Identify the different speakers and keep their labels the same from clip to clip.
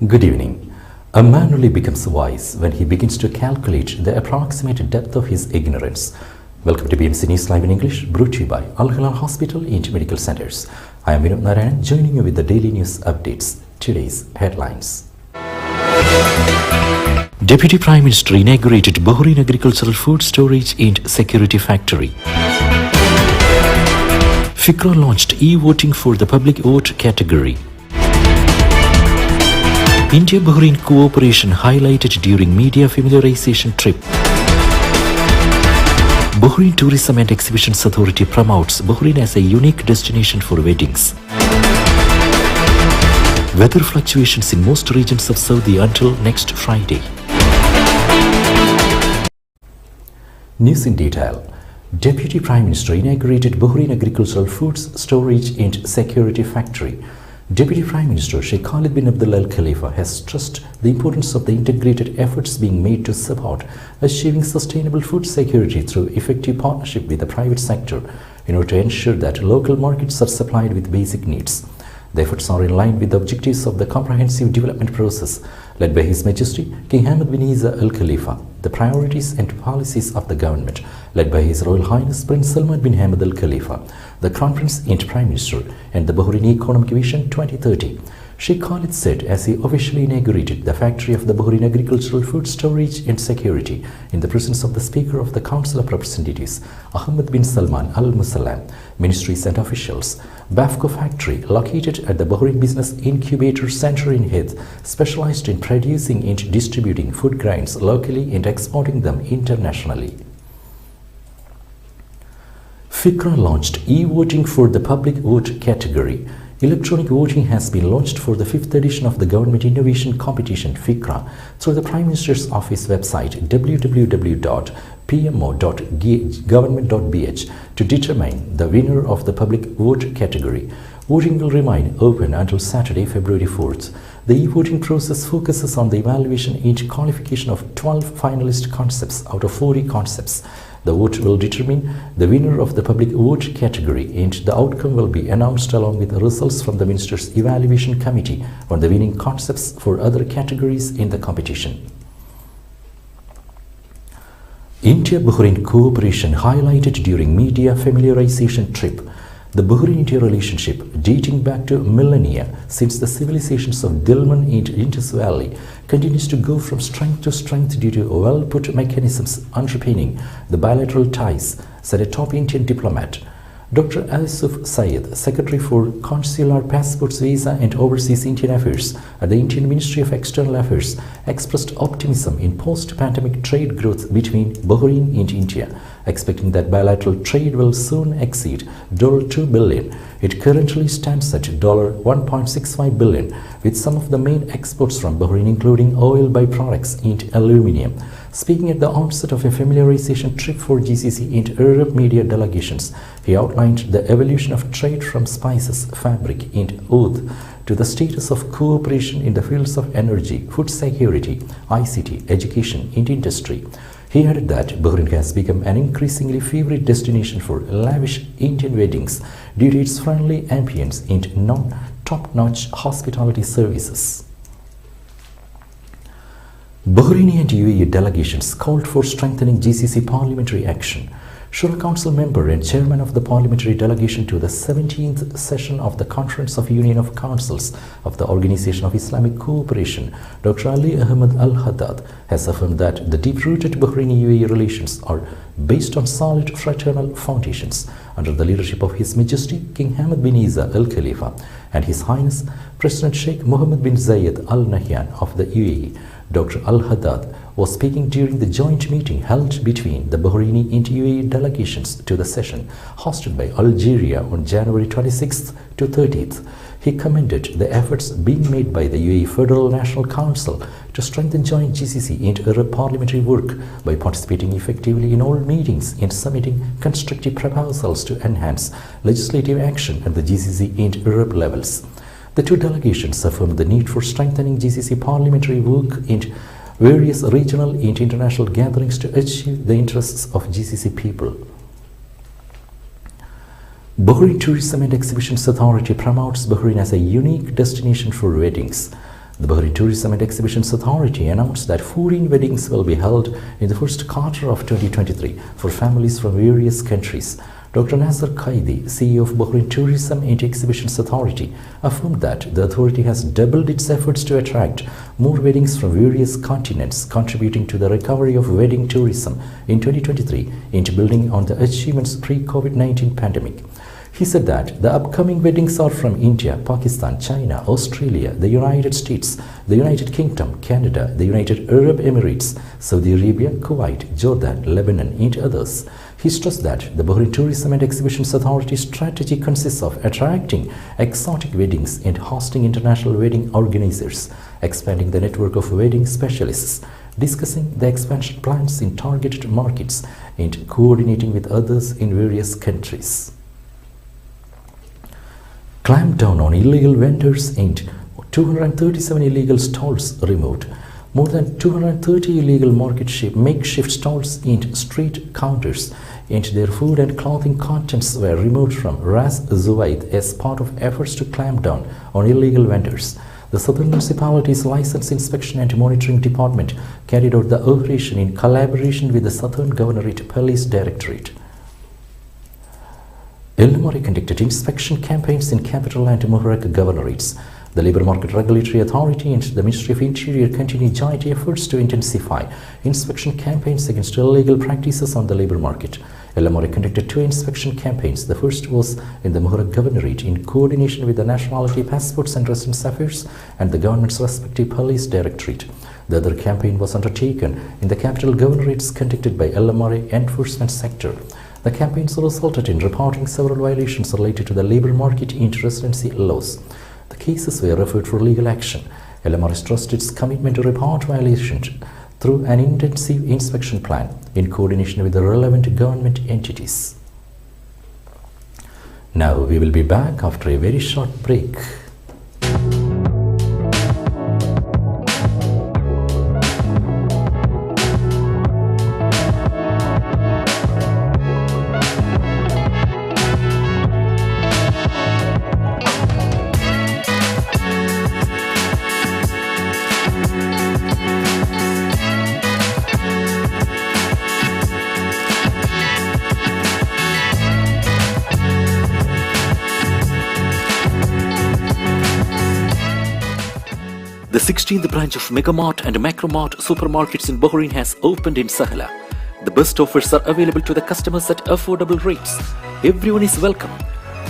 Speaker 1: Good evening. A man only becomes wise when he begins to calculate the approximate depth of his ignorance. Welcome to BMC News Live in English, brought to you by Al Hilal Hospital and Medical Centers. I am Vinod Narayan, joining you with the daily news updates. Today's headlines. Deputy Prime Minister inaugurated Bahrain Agricultural Food Storage and Security Factory. FICRA launched e-voting for the public vote category. India-Bahrain cooperation highlighted during media familiarization trip. Bahrain Tourism and Exhibitions Authority promotes Bahrain as a unique destination for weddings. Weather fluctuations in most regions of Saudi until next Friday. News in detail. Deputy Prime Minister inaugurated Bahrain Agricultural Foods Storage and Security Factory. Deputy Prime Minister Sheikh Khalid bin Abdullah Al Khalifa has stressed the importance of the integrated efforts being made to support achieving sustainable food security through effective partnership with the private sector in order to ensure that local markets are supplied with basic needs. The efforts are in line with the objectives of the comprehensive development process led by His Majesty King Hamad bin Isa Al Khalifa, the priorities and policies of the government led by His Royal Highness Prince Salman bin Hamad Al Khalifa, the Crown Prince and Prime Minister, and the Bahraini Economic Vision 2030. Sheikh Khalid said as he officially inaugurated the factory of the Bahrain Agricultural Food Storage and Security in the presence of the Speaker of the Council of Representatives, Ahmed bin Salman Al Musallam, ministries and officials. BAFCO factory, located at the Bahrain Business Incubator Center in Hith, specialized in producing and distributing food grains locally and exporting them internationally. FICRA launched e-voting for the public vote category. Electronic voting has been launched for the 5th edition of the Government Innovation Competition FICRA through the Prime Minister's Office website www.pmo.government.bh to determine the winner of the public vote category. Voting will remain open until Saturday, February 4th. The e-voting process focuses on the evaluation and qualification of 12 finalist concepts out of 40 concepts. The vote will determine the winner of the public vote category, and the outcome will be announced along with the results from the Minister's Evaluation Committee on the winning concepts for other categories in the competition. India-Bahrain cooperation highlighted during media familiarization trip. The Bahrain-India relationship, dating back to millennia since the civilizations of Dilmun and Indus Valley, continues to go from strength to strength due to well-put mechanisms underpinning the bilateral ties, said a top Indian diplomat. Dr. Asif Syed, Secretary for Consular Passports, Visa and Overseas Indian Affairs at the Indian Ministry of External Affairs, expressed optimism in post-pandemic trade growth between Bahrain and India, expecting that bilateral trade will soon exceed $2 billion. It currently stands at $1.65 billion, with some of the main exports from Bahrain including oil byproducts and aluminium. Speaking at the onset of a familiarization trip for GCC and Arab media delegations, he outlined the evolution of trade from spices, fabric and oud to the status of cooperation in the fields of energy, food security, ICT, education and industry. He added that Bahrain has become an increasingly favorite destination for lavish Indian weddings due to its friendly ambience and top-notch hospitality services. Bahraini and UAE delegations called for strengthening GCC parliamentary action. Shura Council member and chairman of the parliamentary delegation to the 17th session of the Conference of Union of Councils of the Organization of Islamic Cooperation, Dr. Ali Ahmed Al-Haddad, has affirmed that the deep-rooted Bahraini-UAE relations are based on solid fraternal foundations under the leadership of His Majesty King Hamad bin Isa Al Khalifa and His Highness President Sheikh Mohammed bin Zayed Al Nahyan of the UAE. Dr. Al-Haddad was speaking during the joint meeting held between the Bahraini and UAE delegations to the session hosted by Algeria on January 26th to 30th. He commended the efforts being made by the UAE Federal National Council to strengthen joint GCC and Arab parliamentary work by participating effectively in all meetings and submitting constructive proposals to enhance legislative action at the GCC and Arab levels. The two delegations affirmed the need for strengthening GCC parliamentary work in various regional and international gatherings to achieve the interests of GCC people. Bahrain Tourism and Exhibitions Authority promotes Bahrain as a unique destination for weddings. The Bahrain Tourism and Exhibitions Authority announced that 14 weddings will be held in the first quarter of 2023 for families from various countries. Dr. Nasser Qaidi, CEO of Bahrain Tourism and Exhibitions Authority, affirmed that the authority has doubled its efforts to attract more weddings from various continents, contributing to the recovery of wedding tourism in 2023 into building on the achievements pre-COVID-19 pandemic. He said that the upcoming weddings are from India, Pakistan, China, Australia, the United States, the United Kingdom, Canada, the United Arab Emirates, Saudi Arabia, Kuwait, Jordan, Lebanon, and others. He stressed that the Bahrain Tourism and Exhibitions Authority strategy consists of attracting exotic weddings and hosting international wedding organizers, expanding the network of wedding specialists, discussing the expansion plans in targeted markets, and coordinating with others in various countries. Clamp down on illegal vendors and 237 illegal stalls removed. More than 230 illegal makeshift stalls and street counters and their food and clothing contents were removed from Ras Zuwaid as part of efforts to clamp down on illegal vendors. The Southern Municipality's License Inspection and Monitoring Department carried out the operation in collaboration with the Southern Governorate Police Directorate. Illimari conducted inspection campaigns in Capital and Muharraq governorates. The Labour Market Regulatory Authority and the Ministry of Interior continue joint efforts to intensify inspection campaigns against illegal practices on the labour market. Illimari conducted 2 inspection campaigns. The first was in the Muharraq Governorate in coordination with the Nationality, Passports and Residence Affairs and the government's respective police directorate. The other campaign was undertaken in the Capital Governorates conducted by Illimari Enforcement Sector. The campaigns resulted in reporting several violations related to the labour market and residency laws. The cases were referred for legal action. Illimari stressed its commitment to report violations through an intensive inspection plan in coordination with the relevant government entities. Now we will be back after a very short break.
Speaker 2: The 16th branch of Megamart and Macromart supermarkets in Bahrain has opened in Sahala. The best offers are available to the customers at affordable rates. Everyone is welcome.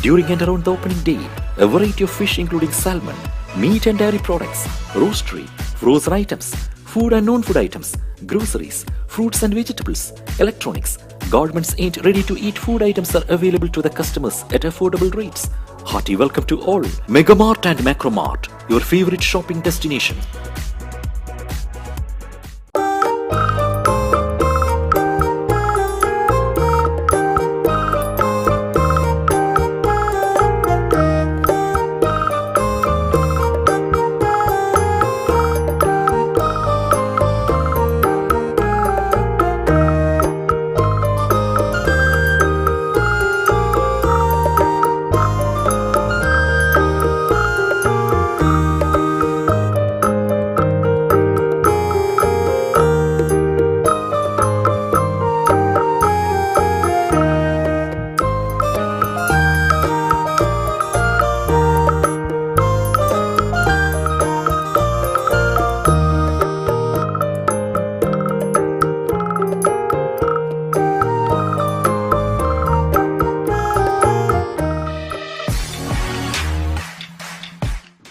Speaker 2: During and around the opening day, a variety of fish including salmon, meat and dairy products, roastery, frozen items, food and non-food items, groceries, fruits and vegetables, electronics, garments and ready-to-eat food items are available to the customers at affordable rates. Hearty welcome to all. Megamart and Macromart, your favorite shopping destination.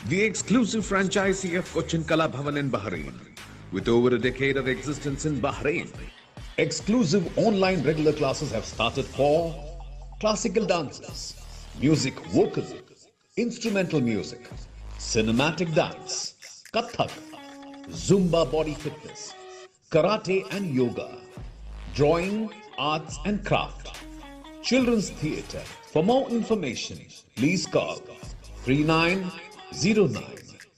Speaker 3: The exclusive franchisee of Cochin Kala Bhavan in Bahrain, with over a decade of existence in Bahrain. Exclusive online regular classes have started for classical dances, music vocal, instrumental music, cinematic dance, Kathak, Zumba body fitness, karate and yoga, drawing, arts and craft, children's theatre. For more information, please call 3909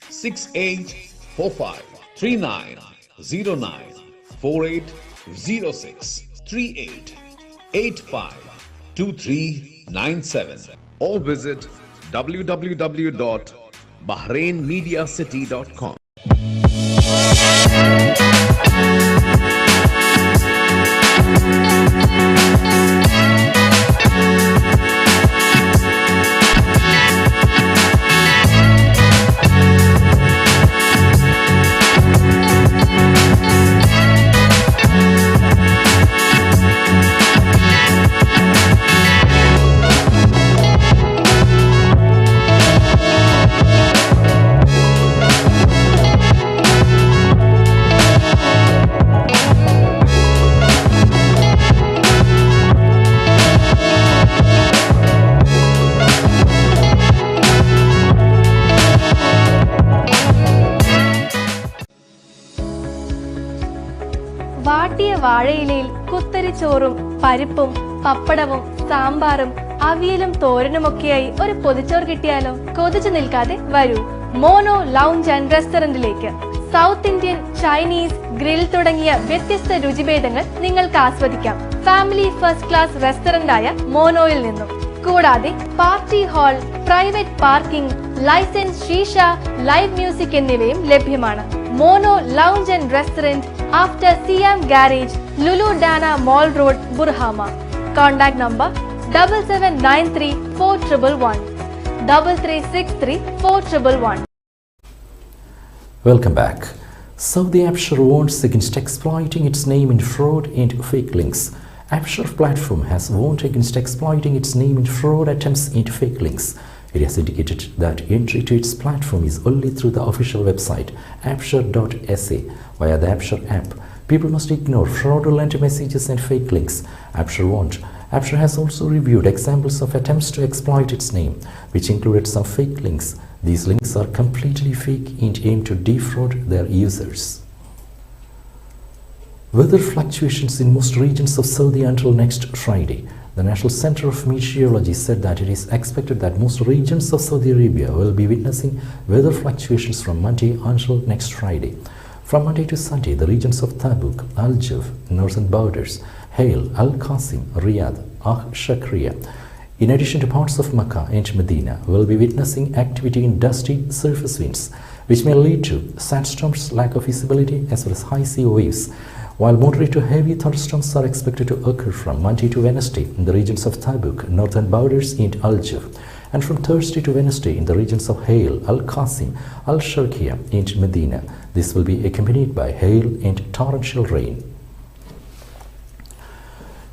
Speaker 3: 6845 3909 4806 3885 2397 or visit www.bahrainmediacity.com.
Speaker 4: ചൂരച്ചോറും പരിപ്പും പപ്പടവും സാമ്പാറും അവിയലും തോരനുമൊക്കെയായി ഒരു പൊതിച്ചോറ് കിട്ടിയാലോ? കൊതിച്ചു നിൽക്കാതെ വരൂ മോനോ ലൗഞ്ച് ആൻഡ് റെസ്റ്റോറന്റിലേക്ക്. സൗത്ത് ഇന്ത്യൻ, ചൈനീസ്, ഗ്രിൽ തുടങ്ങിയ വ്യത്യസ്ത രുചിഭേദങ്ങൾ നിങ്ങൾക്ക് ആസ്വദിക്കാം ഫാമിലി ഫസ്റ്റ് ക്ലാസ് റെസ്റ്റോറന്റ് ആയ മോനോയിൽ നിന്നും. കൂടാതെ party hall, private parking, license, shisha, live music എന്നിവയും ലഭ്യമാണ്. Mono lounge and restaurant after Siam garage, Lulu Dana mall road, Burhama. Contact number 7793 4111 3363 4111.
Speaker 1: Welcome back. Saudi Abshar warns against exploiting its name in fraud and fake links. Abshar platform has warned against exploiting its name in fraud attempts and fake links. It has indicated that entry to its platform is only through the official website abshar.sa via the Abshar app. People must ignore fraudulent messages and fake links, Abshar warned. Abshar has also reviewed examples of attempts to exploit its name, which included some fake links. These links are completely fake and aim to defraud their users. Weather fluctuations in most regions of Saudi until next Friday. The National Center of Meteorology said that it is expected that most regions of Saudi Arabia will be witnessing weather fluctuations from Monday until next Friday. From Monday to Sunday, the regions of Tabuk, Al-Juf, northern borders, Hail, Al-Qasim, Riyadh, Shakriya, in addition to parts of Makkah and Medina, will be witnessing activity in dusty surface winds, which may lead to sandstorms, lack of visibility, as well as high sea waves. While moderate to heavy thunderstorms are expected to occur from Monday to Wednesday in the regions of Tabuk, northern borders, and Al-Juf, and from Thursday to Wednesday in the regions of Hail, Al-Qasim, Al-Sharqiya, and Medina. This will be accompanied by hail and torrential rain.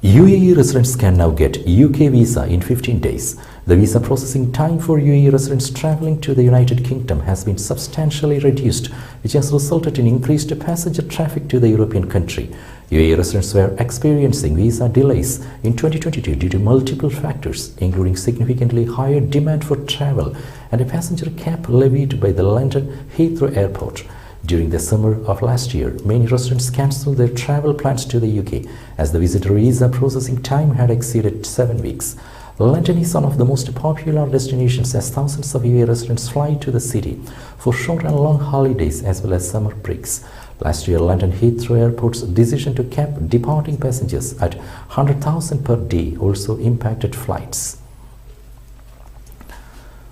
Speaker 1: UAE residents can now get UK visa in 15 days. The visa processing time for UAE residents travelling to the United Kingdom has been substantially reduced, which has resulted in increased passenger traffic to the European country. UAE residents were experiencing visa delays in 2022 due to multiple factors, including significantly higher demand for travel and a passenger cap levied by the London Heathrow Airport. During the summer of last year, many residents cancelled their travel plans to the UK as the visitor visa processing time had exceeded 7 weeks. London is one of the most popular destinations as thousands of UAE residents fly to the city for short and long holidays as well as summer breaks. Last year, London Heathrow Airport's decision to cap departing passengers at 100,000 per day also impacted flights.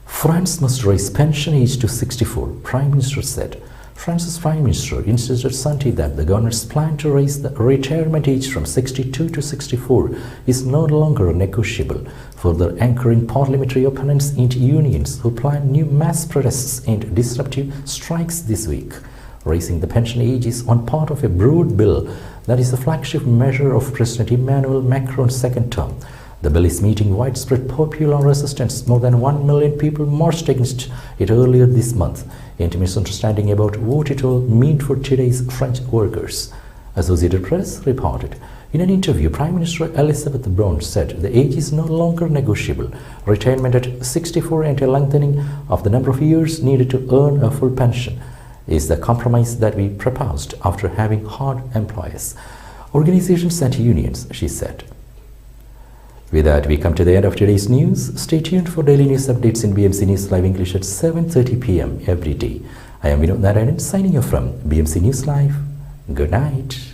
Speaker 1: France must raise pension age to 64, Prime Minister said. France's Prime Minister insisted Sunday that the government's plan to raise the retirement age from 62 to 64 is no longer negotiable, further anchoring parliamentary opponents and unions who plan new mass protests and disruptive strikes this week. Raising the pension age is one part of a broad bill that is the flagship measure of President Emmanuel Macron's second term. The bill is meeting widespread popular resistance. More than 1 million people marched against it earlier this month, and misunderstanding about what it will mean for today's French workers. Associated Press reported. In an interview, Prime Minister Elizabeth Borne said the age is no longer negotiable. Retirement at 64 and a lengthening of the number of years needed to earn a full pension is the compromise that we proposed after having hard employers, organizations and unions, she said. With that, we come to the end of today's news. Stay tuned for daily news updates in BMC News Live English at 7:30 p.m. every day. I am Vinod Narayanan signing off from BMC News Live. Good night.